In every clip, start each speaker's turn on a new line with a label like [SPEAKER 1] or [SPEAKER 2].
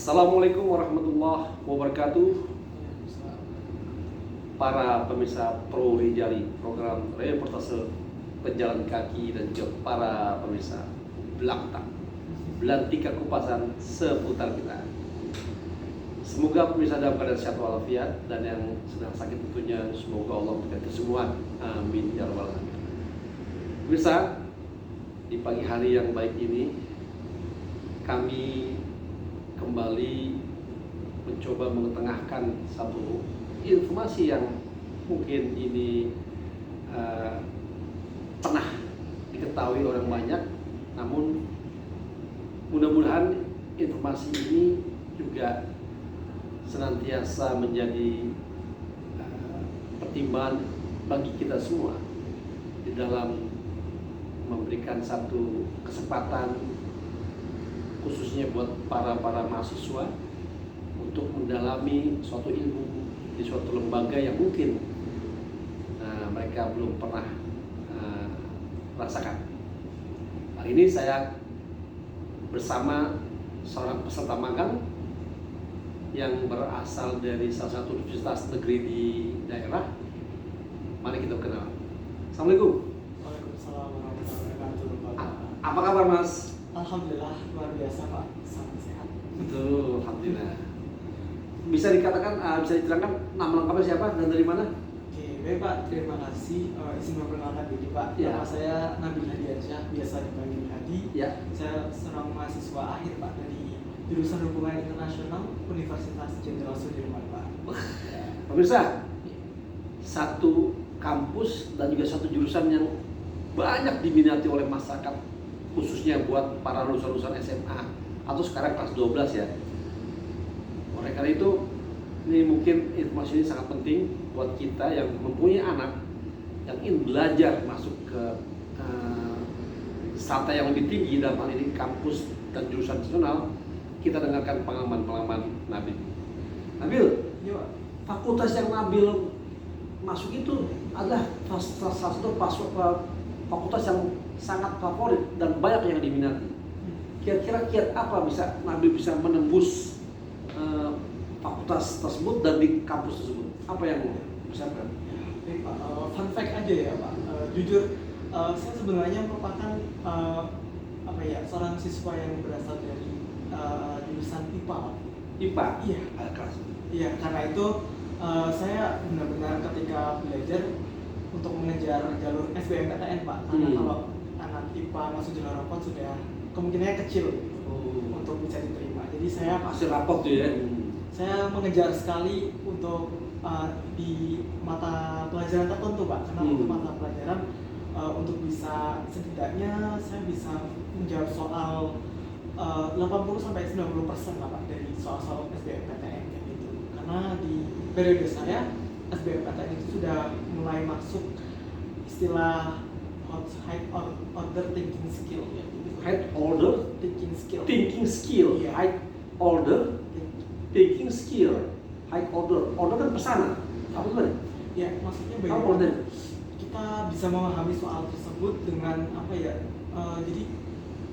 [SPEAKER 1] Assalamualaikum warahmatullahi wabarakatuh. Para pemirsa Pro Rijali, program reportase pejalan kaki dan juga para pemirsa Belantika Kupasan seputar kita. Semoga pemirsa dalam keadaan sehat walafiat, dan yang sedang sakit tentunya semoga Allah memberikan kesembuhan. Amin ya rabbal alamin. Pemirsa, di pagi hari yang baik ini kami kembali mencoba mengetengahkan satu informasi yang mungkin ini pernah diketahui orang banyak, namun mudah-mudahan informasi ini juga senantiasa menjadi pertimbangan bagi kita semua di dalam memberikan satu kesempatan khususnya buat para mahasiswa untuk mendalami suatu ilmu di suatu lembaga yang mungkin mereka belum pernah rasakan. Hari ini saya bersama seorang peserta magang yang berasal dari salah satu universitas negeri di daerah. Mari kita kenal. Assalamualaikum.
[SPEAKER 2] Waalaikumsalam warahmatullahi wabarakatuh.
[SPEAKER 1] Apa kabar, Mas?
[SPEAKER 2] Alhamdulillah, luar biasa Pak, sangat sehat.
[SPEAKER 1] Betul, alhamdulillah. Bisa dikatakan, bisa diterangkan nama lengkapnya siapa dan dari mana?
[SPEAKER 2] Oke, baik Pak, terima kasih. Izin memperkenalkan diri Pak.
[SPEAKER 1] Ya.
[SPEAKER 2] Nama saya Nabil Hadiansyah, biasa dipanggil Hadi.
[SPEAKER 1] Ya.
[SPEAKER 2] Saya seorang mahasiswa akhir Pak dari jurusan Hubungan Internasional Universitas Jenderal Sudirman Pak.
[SPEAKER 1] Pemirsa, satu kampus dan juga satu jurusan yang banyak diminati oleh masyarakat, khususnya buat para lulusan SMA atau sekarang kelas 12 ya. Oleh karena itu, ini mungkin informasi ini sangat penting buat kita yang mempunyai anak yang ingin belajar masuk ke strata yang lebih tinggi, dalam hal ini kampus dan jurusan nasional. Kita dengarkan pengalaman Nabil. Nabil,
[SPEAKER 2] Iya Pak.
[SPEAKER 1] fakultas yang Nabil masuk itu adalah salah satu fakultas yang sangat favorit dan banyak yang diminati. Kira-kira kiat apa bisa Nabil bisa menembus fakultas tersebut dan di kampus tersebut? Apa yang bisa kan?
[SPEAKER 2] Baik Pak, fun fact aja ya Pak. Jujur, saya sebenarnya merupakan seorang siswa yang berasal dari jurusan IPA Pak.
[SPEAKER 1] IPA?
[SPEAKER 2] Iya.
[SPEAKER 1] Kelas.
[SPEAKER 2] Iya, karena itu saya benar-benar ketika belajar untuk mengejar jalur SBMPTN Pak. Karena kalau anak IPA masuk jalur rapot sudah kemungkinannya kecil untuk bisa diterima. Jadi saya
[SPEAKER 1] hasil rapot tuh ya.
[SPEAKER 2] Saya mengejar sekali untuk di mata pelajaran tertentu Pak. Karena untuk mata pelajaran untuk bisa setidaknya saya bisa menjawab soal 80-90% lah Pak dari soal-soal SBMPTN kayak gitu. Karena di periode saya SBMPTN itu sudah mulai masuk istilah high order thinking skill ya.
[SPEAKER 1] High order
[SPEAKER 2] thinking skill.
[SPEAKER 1] Yeah. High order thinking skill. High order kan pesanan. Apa itu?
[SPEAKER 2] Ya, maksudnya
[SPEAKER 1] Apa order?
[SPEAKER 2] Kita bisa memahami soal tersebut dengan jadi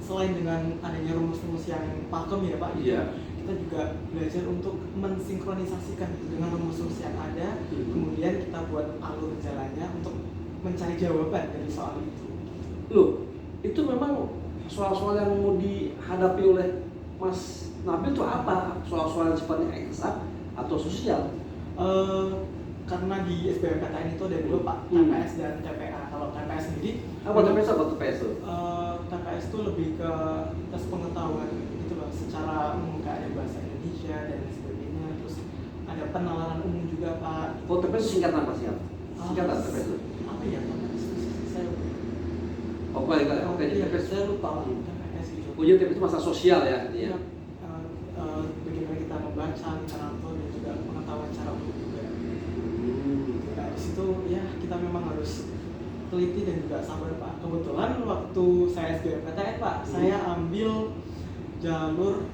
[SPEAKER 2] selain dengan adanya rumus-rumus yang pakem ya Pak, kita juga belajar untuk mensinkronisasikan dengan rumus-rumus yang ada, kemudian kita buat alur jalannya untuk mencari jawaban dari soal itu.
[SPEAKER 1] Loh, itu memang soal-soal yang mau dihadapi oleh Mas Nabil itu apa? Soal-soal yang sifatnya eksak atau sosial?
[SPEAKER 2] Karena di SBMPTN itu ada dua Pak, TPS dan TPA. Kalau TPS sendiri,
[SPEAKER 1] apa TPS itu?
[SPEAKER 2] TPS itu lebih ke tes pengetahuan gitu loh, secara umum kayak ada bahasa Indonesia dan sebagainya. Terus ada penalaran umum juga Pak.
[SPEAKER 1] Oh, TPS singkatan apa sih? Singkatan TPS itu?
[SPEAKER 2] Apa ya Pak? Saya lupa.
[SPEAKER 1] Oke, TPS.
[SPEAKER 2] Saya lupa Pak, TPS gitu.
[SPEAKER 1] Oh iya, TPS itu masa sosial ya?
[SPEAKER 2] Iya. Bagaimana kita membaca literatur dan juga pengetahuan secara umum juga. Nah, di situ ya kita memang harus teliti dan juga sabar Pak. Kebetulan waktu saya SBMPTN Pak, saya ambil jalur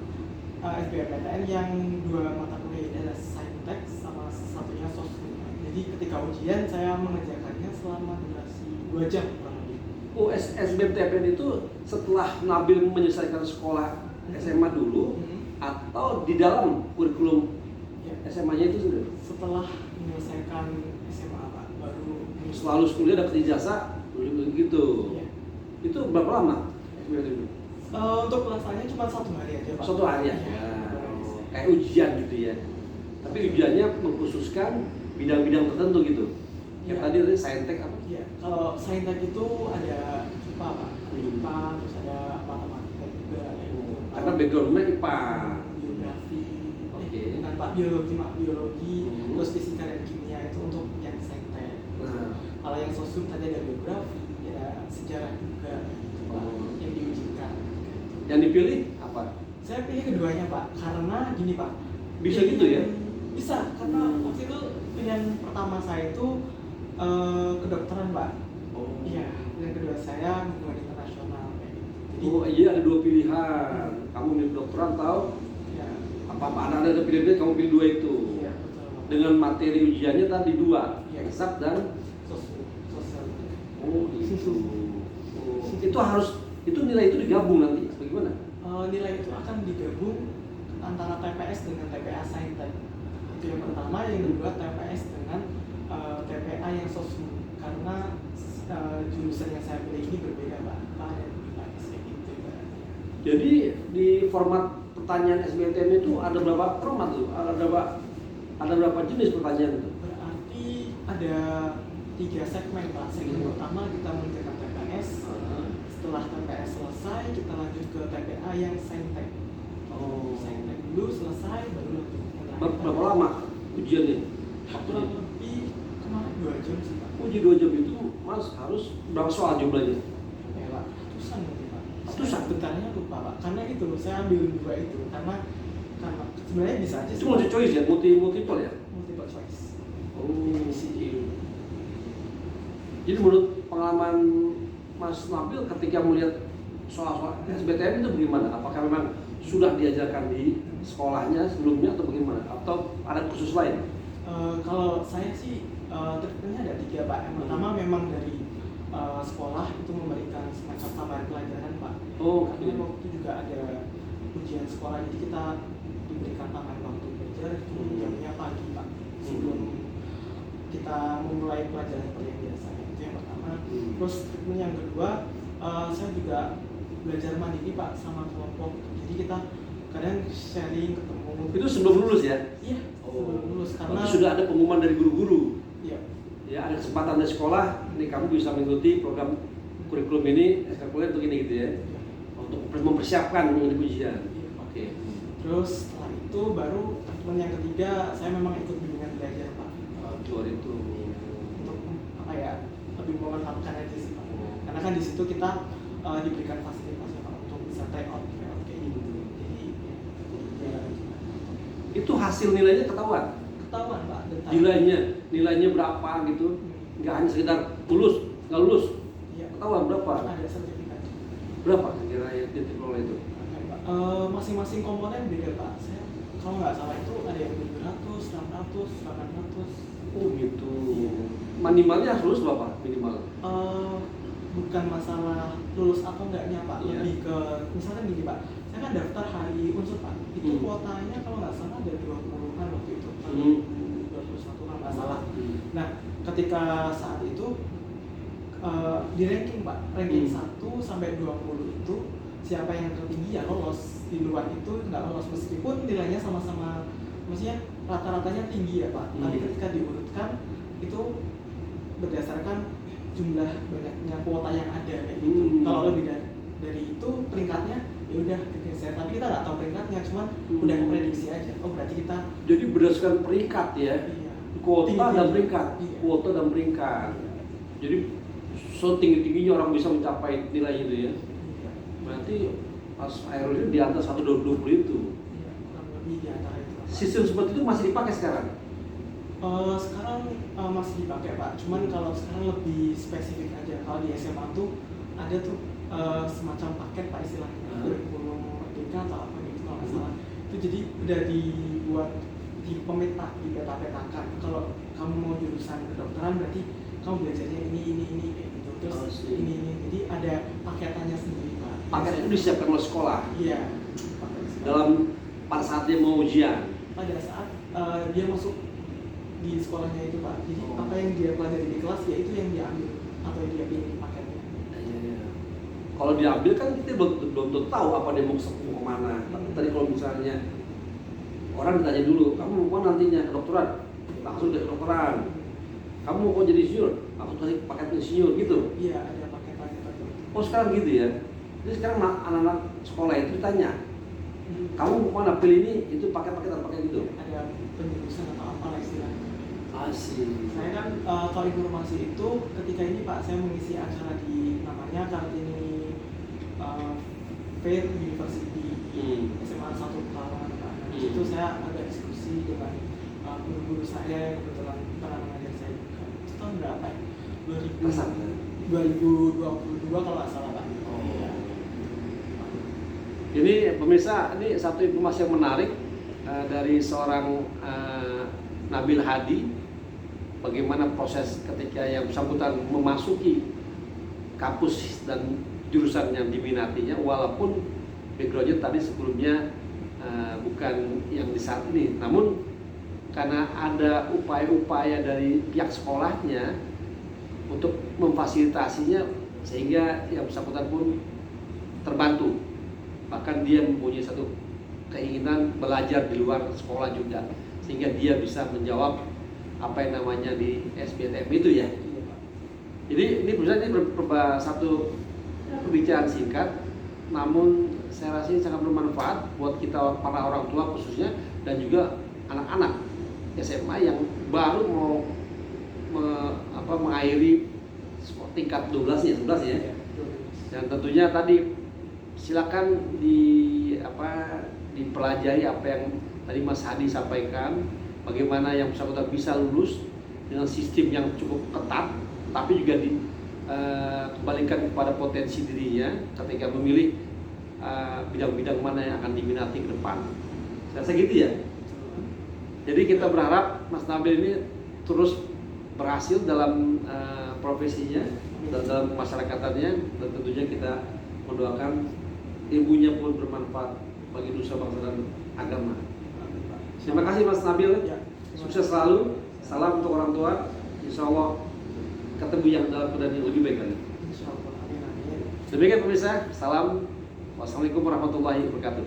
[SPEAKER 2] SBMPTN yang dua mata kuliah, ada Saintek sama satunya Sosmed. Jadi ketika ujian saya mengerjakannya selama durasi 2 jam kurang lebih.
[SPEAKER 1] Oh, SBMPTN itu setelah Nabil menyelesaikan sekolah SMA dulu, atau di dalam kurikulum
[SPEAKER 2] Ya.
[SPEAKER 1] SMA-nya itu sudah?
[SPEAKER 2] Setelah menyelesaikan SMA Pak, baru
[SPEAKER 1] Selalu kuliah dapat ijazah begitu.
[SPEAKER 2] Ya.
[SPEAKER 1] Itu berapa lama? SBMPTN?
[SPEAKER 2] Untuk pelaksanaannya cuma 1 hari aja Pak.
[SPEAKER 1] Satu hari ya?
[SPEAKER 2] Iya.
[SPEAKER 1] Kayak ujian gitu ya. Tapi ujiannya mengkhususkan bidang-bidang tertentu gitu. Yang
[SPEAKER 2] Iya.
[SPEAKER 1] tadi saintek apa?
[SPEAKER 2] Iya, kalau saintek itu ada IPA Pak, IPA terus ada matematika juga kayak gitu.
[SPEAKER 1] Karena background-nya IPA.
[SPEAKER 2] Biografi,
[SPEAKER 1] Oke.
[SPEAKER 2] bukan Pak, biologi,
[SPEAKER 1] Hmm.
[SPEAKER 2] terus fisika dan kimia itu untuk yang saintek.
[SPEAKER 1] Nah.
[SPEAKER 2] Kalau yang sosum tadi ada biografi, ada sejarah juga gitu, Pak,
[SPEAKER 1] Oh.
[SPEAKER 2] yang diujikan.
[SPEAKER 1] Yang dipilih apa?
[SPEAKER 2] Saya pilih keduanya Pak, karena gini Pak.
[SPEAKER 1] Bisa
[SPEAKER 2] pilihan-
[SPEAKER 1] gitu ya?
[SPEAKER 2] Bisa, karena waktu itu pilihan pertama saya itu kedokteran Pak.
[SPEAKER 1] Oh.
[SPEAKER 2] Iya, pilihan kedua saya hubungan internasional kayak gitu. Jadi,
[SPEAKER 1] Oh iya, ada dua pilihan. Kamu milih kedokteran atau
[SPEAKER 2] ya,
[SPEAKER 1] apa ada pilihan kamu pilih dua itu.
[SPEAKER 2] iya betul Pak.
[SPEAKER 1] Dengan materi ujiannya tadi dua,
[SPEAKER 2] Iya.
[SPEAKER 1] hisab dan
[SPEAKER 2] Sosial.
[SPEAKER 1] oh gitu. Oh, itu harus itu nilai itu digabung nanti bagaimana?
[SPEAKER 2] Nilai itu akan digabung antara TPS dengan TPA Saintek. Itu yang pertama, yang kedua TPS dengan TPA yang sosum. Karena jurusan yang saya pilih ini berbeda Pak. Pak ada berbagai kayak gitu ibaratnya.
[SPEAKER 1] Jadi di format pertanyaan SBMPTN itu ada berapa format tuh? Ada berapa jenis pertanyaan itu?
[SPEAKER 2] Berarti ada 3 segmen Pak. Segmen pertama kita mengerjakan TPS. Setelah TPS selesai, kita lanjut ke TPA yang saintek.
[SPEAKER 1] Oh.
[SPEAKER 2] Saintek dulu selesai, baru lanjut.
[SPEAKER 1] Berapa lama ujiannya?
[SPEAKER 2] Kurang lebih kemarin 2 jam sih Pak.
[SPEAKER 1] Uji 2 jam itu Mas harus berapa soal jumlahnya?
[SPEAKER 2] Ya Pak, ratusan mungkin Pak.
[SPEAKER 1] Ratusan?
[SPEAKER 2] Saya bentarnya lupa Pak. Karena itu saya ambil 2 itu karena sebenarnya bisa aja
[SPEAKER 1] Itu
[SPEAKER 2] sih,
[SPEAKER 1] multi
[SPEAKER 2] Pak.
[SPEAKER 1] choice ya, multiple ya?
[SPEAKER 2] Multiple choice.
[SPEAKER 1] Oh, jadi menurut pengalaman Mas Nabil ketika melihat soal-soal SBTN itu bagaimana? Apakah memang sudah diajarkan di sekolahnya sebelumnya atau bagaimana? Atau ada khusus lain?
[SPEAKER 2] Kalau saya sih triknya ada 3 Pak. Yang pertama memang dari sekolah itu memberikan semacam tambahan pelajaran Pak.
[SPEAKER 1] Oh,
[SPEAKER 2] Karena waktu itu juga ada ujian sekolah, jadi kita diberikan tambahan waktu belajar itu jamnya pagi Pak. Sebelum kita memulai pelajaran seperti yang biasa. Itu yang pertama. Terus triknya yang kedua, saya juga belajar mandiri Pak sama kelompok. Jadi kita kadang sharing ketemu.
[SPEAKER 1] Itu sebelum lulus ya?
[SPEAKER 2] Iya, sebelum lulus karena
[SPEAKER 1] Berarti sudah ada pengumuman dari guru-guru.
[SPEAKER 2] iya.
[SPEAKER 1] Ya, ada kesempatan dari sekolah, ini kamu bisa mengikuti program kurikulum ini, ekstrakurikuler untuk ini gitu ya. Untuk mempersiapkan untuk ujian.
[SPEAKER 2] Iya.
[SPEAKER 1] Oke.
[SPEAKER 2] Terus setelah itu baru teman yang ketiga, saya memang ikut bimbingan belajar Pak.
[SPEAKER 1] Luar itu.
[SPEAKER 2] Untuk apa ya, lebih memantapkan aja sih Pak. Karena kan di situ kita diberikan fasilitas ya Pak untuk bisa try out kayak gitu. Jadi ya,
[SPEAKER 1] Itu hasil nilainya ketahuan.
[SPEAKER 2] ketahuan Pak detail.
[SPEAKER 1] Nilainya berapa gitu. Nggak hanya sekedar lulus, nggak lulus.
[SPEAKER 2] Iya.
[SPEAKER 1] Ketahuan berapa?
[SPEAKER 2] Ada sertifikat.
[SPEAKER 1] Berapa kira-kira yang diperoleh itu?
[SPEAKER 2] Oke, Pak. Masing-masing komponen beda Pak. Saya kalau nggak salah itu ada yang 700, 600, 800.
[SPEAKER 1] Oh gitu. Minimalnya harus lulus berapa? Minimal.
[SPEAKER 2] Bukan masalah lulus atau enggaknya Pak,
[SPEAKER 1] Iya.
[SPEAKER 2] lebih ke misalkan gini Pak, saya kan daftar hari unsur Pak, itu
[SPEAKER 1] Hmm.
[SPEAKER 2] kuotanya kalau nggak salah ada 20-an waktu itu, 21 kalau nggak salah. Nah, ketika saat itu di ranking Pak, ranking 1 sampai 20 itu siapa yang tertinggi ya lolos, di luar itu nggak lolos meskipun nilainya sama-sama, maksudnya rata-ratanya tinggi ya Pak, tapi ketika diurutkan itu berdasarkan jumlah banyaknya kuota yang ada kayak gitu. Kalau lebih dari itu peringkatnya ya udah digeser, tapi kita nggak tahu peringkatnya, cuman udah prediksi aja. Oh berarti kita
[SPEAKER 1] Jadi berdasarkan peringkat ya.
[SPEAKER 2] iya.
[SPEAKER 1] Kuota
[SPEAKER 2] Tinggi-tinggi.
[SPEAKER 1] dan peringkat.
[SPEAKER 2] Iya.
[SPEAKER 1] Kuota dan peringkat. Jadi setinggi-tingginya orang bisa mencapai nilai itu ya.
[SPEAKER 2] Iya.
[SPEAKER 1] Berarti pas akhirnya di atas 120 itu.
[SPEAKER 2] Iya, kurang lebih di antara itu. Pak.
[SPEAKER 1] Sistem seperti itu masih dipakai sekarang?
[SPEAKER 2] Sekarang masih dipakai Pak, cuman kalau sekarang lebih spesifik aja. Kalau di SMA tuh ada tuh semacam paket Pak istilahnya, kurikulum merdeka atau apa gitu kalau nggak salah. Itu jadi udah dibuat di peta-petakan. Kalau kamu mau jurusan kedokteran berarti kamu belajarnya ini kayak gitu. Terus ini. Jadi ada paketannya sendiri Pak.
[SPEAKER 1] Paket itu disiapkan oleh sekolah.
[SPEAKER 2] Iya. Paket sekolah.
[SPEAKER 1] Dalam pada saat dia mau ujian.
[SPEAKER 2] pada saat dia masuk di sekolahnya itu Pak. Jadi apa yang dia pelajari di kelas ya itu yang dia ambil atau dia pilih paketnya.
[SPEAKER 1] Iya. Kalau diambil kan kita belum tahu apa dia mau kemana. Tadi kalau misalnya orang ditanya dulu, kamu mau nantinya kedokteran, langsung ke kedokteran. Kamu mau jadi insinyur, langsung kasih paket insinyur gitu.
[SPEAKER 2] Iya, ada paket-paket tertentu.
[SPEAKER 1] Oh sekarang gitu ya. Jadi sekarang anak-anak sekolah itu ditanya, kamu mau mana pilih ini, itu paket-paket atau paket gitu.
[SPEAKER 2] Ada penjurusan atau apa istilahnya.
[SPEAKER 1] Asik.
[SPEAKER 2] Saya kan tahu informasi itu ketika ini Pak, saya mengisi acara di namanya Kartini Fair University SMA 1 Pekalongan Pak. Di situ saya ada diskusi dengan guru-guru saya yang kebetulan pernah mengajar saya juga. Itu tahun berapa ya? 2022 kalau nggak salah Pak.
[SPEAKER 1] Oh.
[SPEAKER 2] Iya.
[SPEAKER 1] Ini pemirsa, ini satu informasi yang menarik dari seorang Nabil Hadi. Bagaimana proses ketika yang bersangkutan memasuki kampus dan jurusan yang diminatinya, walaupun backgroundnya tadi sebelumnya bukan yang di saat ini, namun karena ada upaya-upaya dari pihak sekolahnya untuk memfasilitasinya, sehingga yang bersangkutan pun terbantu. Bahkan dia mempunyai satu keinginan belajar di luar sekolah juga, sehingga dia bisa menjawab apa yang namanya di SBMPTN itu ya. Jadi ini satu pembicaraan singkat, namun saya rasa ini sangat bermanfaat buat kita para orang tua khususnya, dan juga anak-anak SMA yang baru mau mengakhiri tingkat 12 ya. Dan tentunya tadi silakan dipelajari apa yang tadi Mas Hadi sampaikan, bagaimana yang bersangkutan bisa lulus dengan sistem yang cukup ketat, tapi juga dikembalikan kepada potensi dirinya ketika memilih bidang-bidang mana yang akan diminati ke depan. Saya rasa gitu ya. Jadi kita berharap Mas Nabil ini terus berhasil dalam profesinya dan dalam masyarakatnya, dan tentunya kita mendoakan ilmunya pun bermanfaat bagi nusa bangsa dan agama. Terima kasih Mas Nabil, sukses selalu, salam untuk orang tua, insya Allah ketemu yang dalam keadaan yang lebih baik lagi.
[SPEAKER 2] Insya Allah. Amin.
[SPEAKER 1] Demikian pemirsa, salam, wassalamualaikum warahmatullahi wabarakatuh.